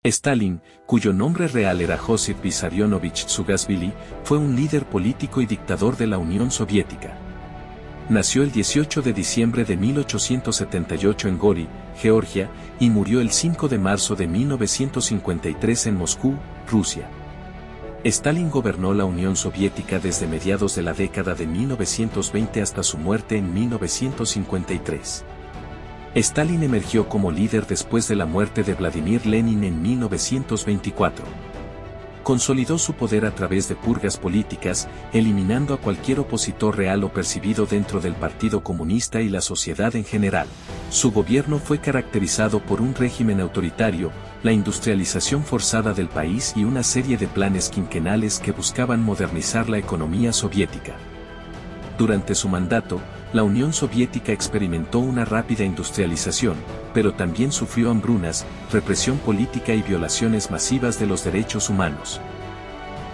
Stalin, cuyo nombre real era Josip Vissarionovich Zugashvili, fue un líder político y dictador de la Unión Soviética. Nació el 18 de diciembre de 1878 en Gori, Georgia, y murió el 5 de marzo de 1953 en Moscú, Rusia. Stalin gobernó la Unión Soviética desde mediados de la década de 1920 hasta su muerte en 1953. Stalin emergió como líder después de la muerte de Vladimir Lenin en 1924. Consolidó su poder a través de purgas políticas, eliminando a cualquier opositor real o percibido dentro del Partido Comunista y la sociedad en general. Su gobierno fue caracterizado por un régimen autoritario, la industrialización forzada del país y una serie de planes quinquenales que buscaban modernizar la economía soviética. Durante su mandato, la Unión Soviética experimentó una rápida industrialización, pero también sufrió hambrunas, represión política y violaciones masivas de los derechos humanos.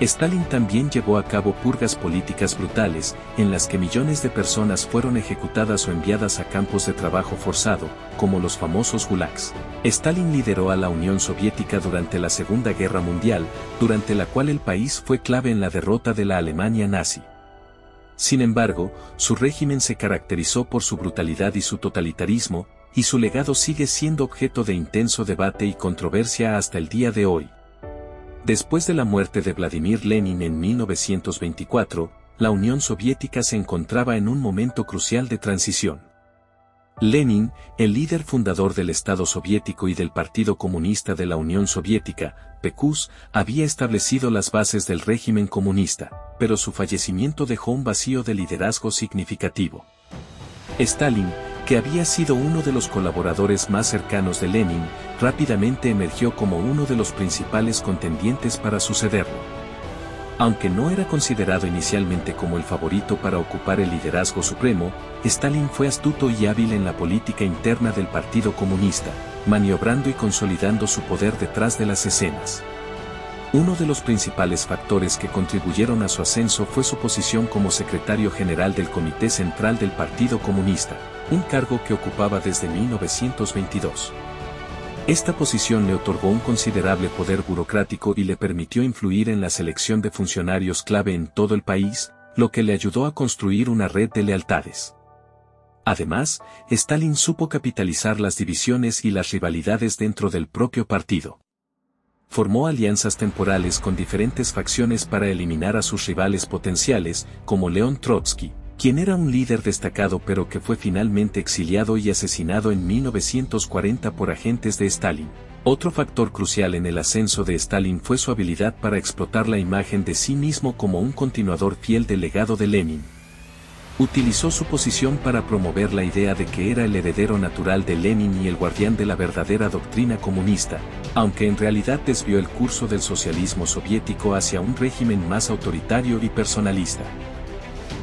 Stalin también llevó a cabo purgas políticas brutales, en las que millones de personas fueron ejecutadas o enviadas a campos de trabajo forzado, como los famosos gulags. Stalin lideró a la Unión Soviética durante la Segunda Guerra Mundial, durante la cual el país fue clave en la derrota de la Alemania nazi. Sin embargo, su régimen se caracterizó por su brutalidad y su totalitarismo, y su legado sigue siendo objeto de intenso debate y controversia hasta el día de hoy. Después de la muerte de Vladimir Lenin en 1924, la Unión Soviética se encontraba en un momento crucial de transición. Lenin, el líder fundador del Estado soviético y del Partido Comunista de la Unión Soviética, PQS, había establecido las bases del régimen comunista, pero su fallecimiento dejó un vacío de liderazgo significativo. Stalin, que había sido uno de los colaboradores más cercanos de Lenin, rápidamente emergió como uno de los principales contendientes para sucederlo. Aunque no era considerado inicialmente como el favorito para ocupar el liderazgo supremo, Stalin fue astuto y hábil en la política interna del Partido Comunista, maniobrando y consolidando su poder detrás de las escenas. Uno de los principales factores que contribuyeron a su ascenso fue su posición como secretario general del Comité Central del Partido Comunista, un cargo que ocupaba desde 1922. Esta posición le otorgó un considerable poder burocrático y le permitió influir en la selección de funcionarios clave en todo el país, lo que le ayudó a construir una red de lealtades. Además, Stalin supo capitalizar las divisiones y las rivalidades dentro del propio partido. Formó alianzas temporales con diferentes facciones para eliminar a sus rivales potenciales, como León Trotsky, quien era un líder destacado pero que fue finalmente exiliado y asesinado en 1940 por agentes de Stalin. Otro factor crucial en el ascenso de Stalin fue su habilidad para explotar la imagen de sí mismo como un continuador fiel del legado de Lenin. Utilizó su posición para promover la idea de que era el heredero natural de Lenin y el guardián de la verdadera doctrina comunista, aunque en realidad desvió el curso del socialismo soviético hacia un régimen más autoritario y personalista.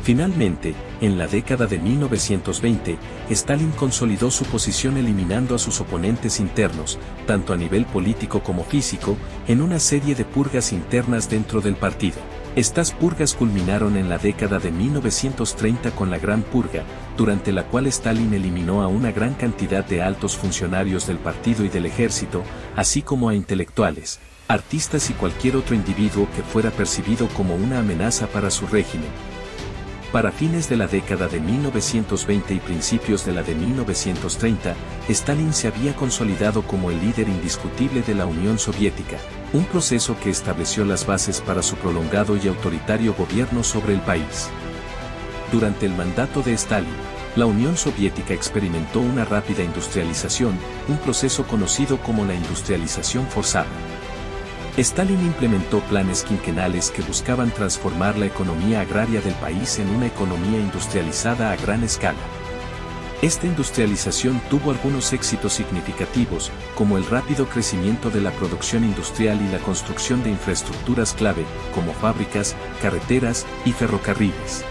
Finalmente, en la década de 1920, Stalin consolidó su posición eliminando a sus oponentes internos, tanto a nivel político como físico, en una serie de purgas internas dentro del partido. Estas purgas culminaron en la década de 1930 con la Gran Purga, durante la cual Stalin eliminó a una gran cantidad de altos funcionarios del partido y del ejército, así como a intelectuales, artistas y cualquier otro individuo que fuera percibido como una amenaza para su régimen. Para fines de la década de 1920 y principios de la de 1930, Stalin se había consolidado como el líder indiscutible de la Unión Soviética, un proceso que estableció las bases para su prolongado y autoritario gobierno sobre el país. Durante el mandato de Stalin, la Unión Soviética experimentó una rápida industrialización, un proceso conocido como la industrialización forzada. Stalin implementó planes quinquenales que buscaban transformar la economía agraria del país en una economía industrializada a gran escala. Esta industrialización tuvo algunos éxitos significativos, como el rápido crecimiento de la producción industrial y la construcción de infraestructuras clave, como fábricas, carreteras y ferrocarriles.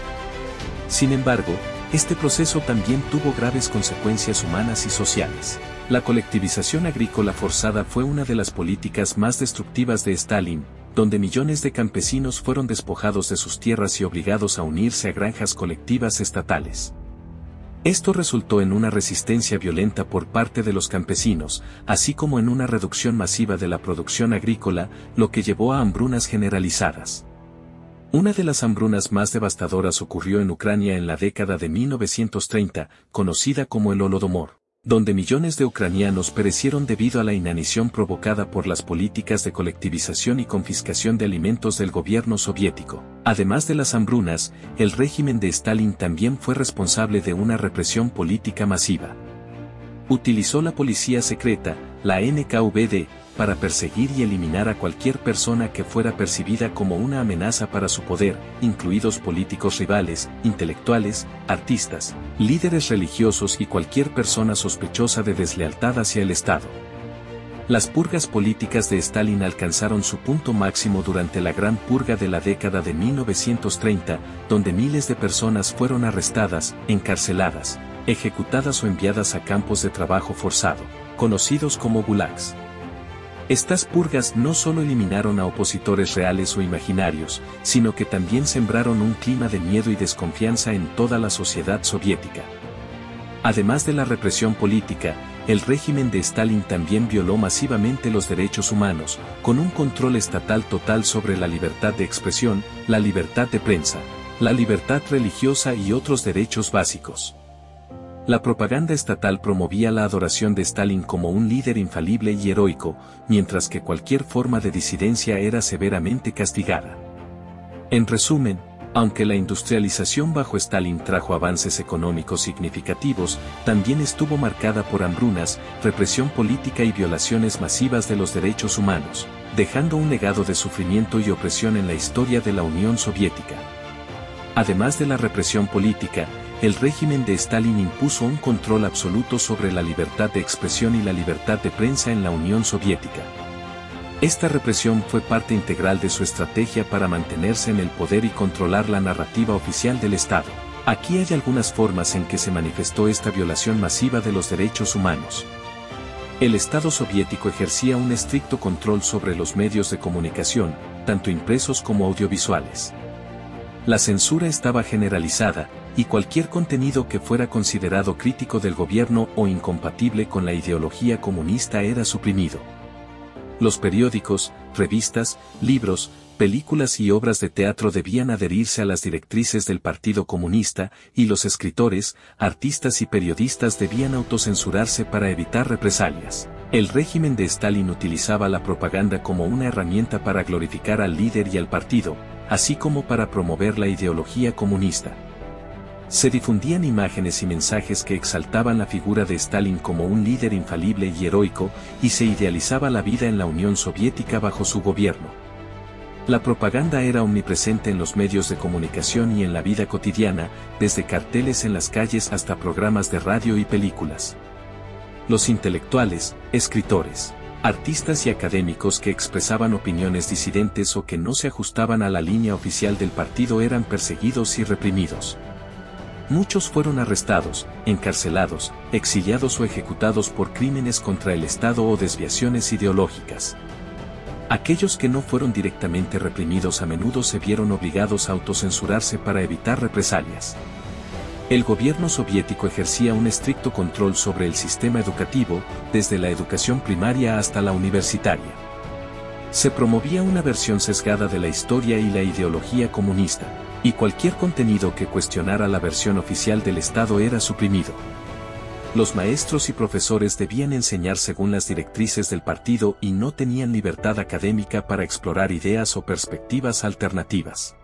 Sin embargo, este proceso también tuvo graves consecuencias humanas y sociales. La colectivización agrícola forzada fue una de las políticas más destructivas de Stalin, donde millones de campesinos fueron despojados de sus tierras y obligados a unirse a granjas colectivas estatales. Esto resultó en una resistencia violenta por parte de los campesinos, así como en una reducción masiva de la producción agrícola, lo que llevó a hambrunas generalizadas. Una de las hambrunas más devastadoras ocurrió en Ucrania en la década de 1930, conocida como el Holodomor, donde millones de ucranianos perecieron debido a la inanición provocada por las políticas de colectivización y confiscación de alimentos del gobierno soviético. Además de las hambrunas, el régimen de Stalin también fue responsable de una represión política masiva. Utilizó la policía secreta, la NKVD, para perseguir y eliminar a cualquier persona que fuera percibida como una amenaza para su poder, incluidos políticos rivales, intelectuales, artistas, líderes religiosos y cualquier persona sospechosa de deslealtad hacia el Estado. Las purgas políticas de Stalin alcanzaron su punto máximo durante la Gran Purga de la década de 1930, donde miles de personas fueron arrestadas, encarceladas, ejecutadas o enviadas a campos de trabajo forzado, conocidos como gulags. Estas purgas no solo eliminaron a opositores reales o imaginarios, sino que también sembraron un clima de miedo y desconfianza en toda la sociedad soviética. Además de la represión política, el régimen de Stalin también violó masivamente los derechos humanos, con un control estatal total sobre la libertad de expresión, la libertad de prensa, la libertad religiosa y otros derechos básicos. La propaganda estatal promovía la adoración de Stalin como un líder infalible y heroico, mientras que cualquier forma de disidencia era severamente castigada. En resumen, aunque la industrialización bajo Stalin trajo avances económicos significativos, también estuvo marcada por hambrunas, represión política y violaciones masivas de los derechos humanos, dejando un legado de sufrimiento y opresión en la historia de la Unión Soviética. Además de la represión política, el régimen de Stalin impuso un control absoluto sobre la libertad de expresión y la libertad de prensa en la Unión Soviética. Esta represión fue parte integral de su estrategia para mantenerse en el poder y controlar la narrativa oficial del Estado. Aquí hay algunas formas en que se manifestó esta violación masiva de los derechos humanos. El Estado soviético ejercía un estricto control sobre los medios de comunicación, tanto impresos como audiovisuales. La censura estaba generalizada, y cualquier contenido que fuera considerado crítico del gobierno o incompatible con la ideología comunista era suprimido. Los periódicos, revistas, libros, películas y obras de teatro debían adherirse a las directrices del Partido Comunista, y los escritores, artistas y periodistas debían autocensurarse para evitar represalias. El régimen de Stalin utilizaba la propaganda como una herramienta para glorificar al líder y al partido, así como para promover la ideología comunista. Se difundían imágenes y mensajes que exaltaban la figura de Stalin como un líder infalible y heroico, y se idealizaba la vida en la Unión Soviética bajo su gobierno. La propaganda era omnipresente en los medios de comunicación y en la vida cotidiana, desde carteles en las calles hasta programas de radio y películas. Los intelectuales, escritores, artistas y académicos que expresaban opiniones disidentes o que no se ajustaban a la línea oficial del partido eran perseguidos y reprimidos. Muchos fueron arrestados, encarcelados, exiliados o ejecutados por crímenes contra el Estado o desviaciones ideológicas. Aquellos que no fueron directamente reprimidos a menudo se vieron obligados a autocensurarse para evitar represalias. El gobierno soviético ejercía un estricto control sobre el sistema educativo, desde la educación primaria hasta la universitaria. Se promovía una versión sesgada de la historia y la ideología comunista, y cualquier contenido que cuestionara la versión oficial del Estado era suprimido. Los maestros y profesores debían enseñar según las directrices del partido y no tenían libertad académica para explorar ideas o perspectivas alternativas.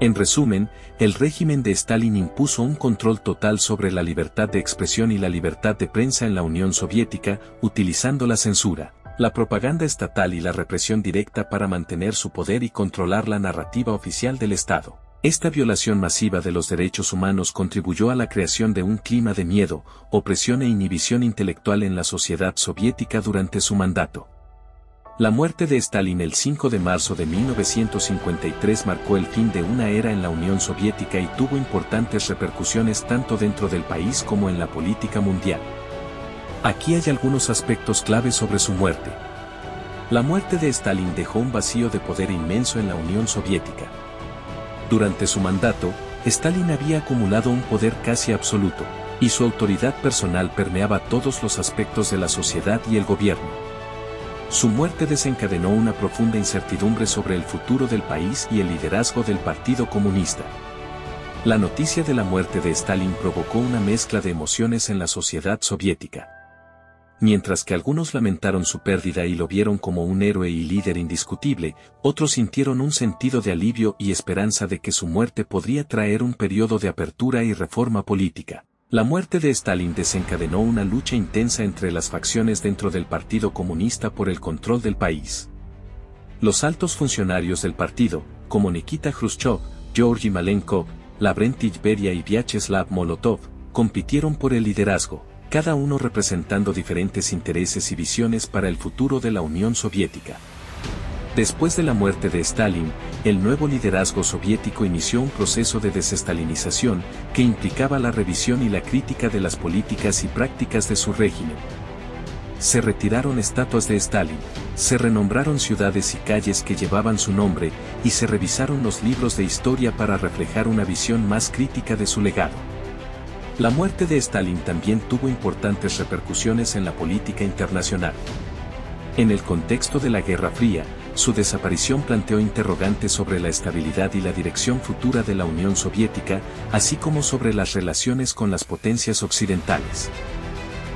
En resumen, el régimen de Stalin impuso un control total sobre la libertad de expresión y la libertad de prensa en la Unión Soviética, utilizando la censura, la propaganda estatal y la represión directa para mantener su poder y controlar la narrativa oficial del Estado. Esta violación masiva de los derechos humanos contribuyó a la creación de un clima de miedo, opresión e inhibición intelectual en la sociedad soviética durante su mandato. La muerte de Stalin el 5 de marzo de 1953 marcó el fin de una era en la Unión Soviética y tuvo importantes repercusiones tanto dentro del país como en la política mundial. Aquí hay algunos aspectos clave sobre su muerte. La muerte de Stalin dejó un vacío de poder inmenso en la Unión Soviética. Durante su mandato, Stalin había acumulado un poder casi absoluto, y su autoridad personal permeaba todos los aspectos de la sociedad y el gobierno. Su muerte desencadenó una profunda incertidumbre sobre el futuro del país y el liderazgo del Partido Comunista. La noticia de la muerte de Stalin provocó una mezcla de emociones en la sociedad soviética. Mientras que algunos lamentaron su pérdida y lo vieron como un héroe y líder indiscutible, otros sintieron un sentido de alivio y esperanza de que su muerte podría traer un periodo de apertura y reforma política. La muerte de Stalin desencadenó una lucha intensa entre las facciones dentro del Partido Comunista por el control del país. Los altos funcionarios del partido, como Nikita Khrushchev, Georgy Malenkov, Lavrentiy Beria y Vyacheslav Molotov, compitieron por el liderazgo, cada uno representando diferentes intereses y visiones para el futuro de la Unión Soviética. Después de la muerte de Stalin, el nuevo liderazgo soviético inició un proceso de desestalinización que implicaba la revisión y la crítica de las políticas y prácticas de su régimen. Se retiraron estatuas de Stalin, se renombraron ciudades y calles que llevaban su nombre, y se revisaron los libros de historia para reflejar una visión más crítica de su legado. La muerte de Stalin también tuvo importantes repercusiones en la política internacional. En el contexto de la Guerra Fría, su desaparición planteó interrogantes sobre la estabilidad y la dirección futura de la Unión Soviética, así como sobre las relaciones con las potencias occidentales.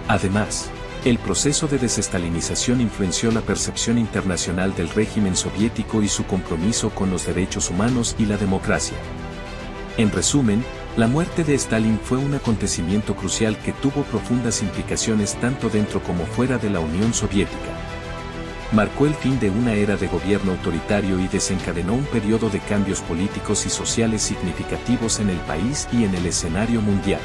Además, el proceso de desestalinización influenció la percepción internacional del régimen soviético y su compromiso con los derechos humanos y la democracia. En resumen, la muerte de Stalin fue un acontecimiento crucial que tuvo profundas implicaciones tanto dentro como fuera de la Unión Soviética. Marcó el fin de una era de gobierno autoritario y desencadenó un periodo de cambios políticos y sociales significativos en el país y en el escenario mundial.